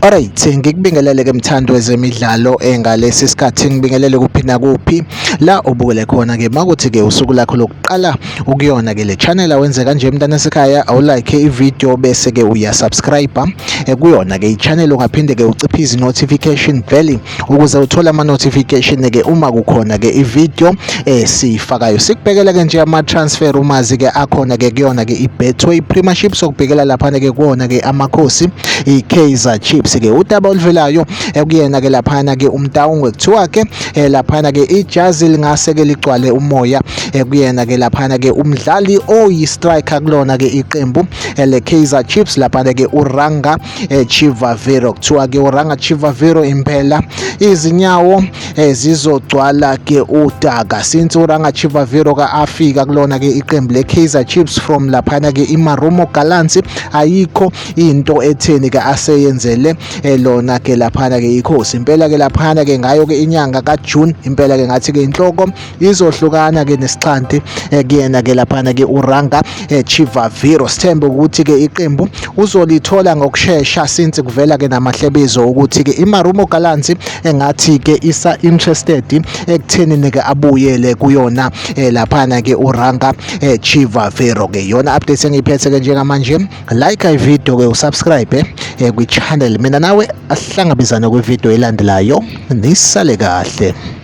Alright, ngikubingelele ke mthando wezemidlalo ngalesi sikhathi ngibingelele kuphi nakuphi la ubukele khona ke makuthi ke usuku lakho lokuqala ukuyona ke le channel awenze kanje mntana esekhaya awulike ivideo bese ke uyasubscribe kuyona ke i-channel ungaphinde ke uciphize notification bell ukuze uthole ama notification ke uma kukhona ke ivideo sifakayo. Sikubhekela ke nje ama transfer umazi ke akhona ke kuyona ke i-Betway Premiership sokubhekela lapha ke kuona ke amakhosi i-Kaizer Chiefs ke udaba oluvelayo kuyena ke laphana ke umtawungwe kuthiwa ke laphana ke ijazi lingase ke ligcwale umoya kuyena ke laphana ke umdlali oyi-striker kulona ke iqembu le Kaizer Chiefs laphana ke uRanga Chivaviro kuthiwa ke uRanga Chivaviro impela izinyawo zizogcwala ke udaka since uRanga Chivaviro ka afika kulona ke iqembu le Kaizer Chiefs from laphana ke iMarumo Gallants ayikho into etheni ke aseyenzele lona ke laphana ke ikhosi impela ke laphana ke ngayo ke inyanga kaJune impela ke ngathi ke inhloko izohlukana ke nesixhanti kuyena ke laphana ke uRanga Chivaviro sithembe ukuthi ke iqembu uzolithola ngokusheshsha since kuvela ke namahlebezo ukuthi ke iMarumo Gallants engathi ke isa interested ekutheni ke abuyele kuyona laphana ke uRanga Chivaviro ke yona update engiyiphethe ke njengamanje like ivideo ke usubscribe kwi channel mina nawe asihlangabezana kwivideo elandelayo nisale kahle.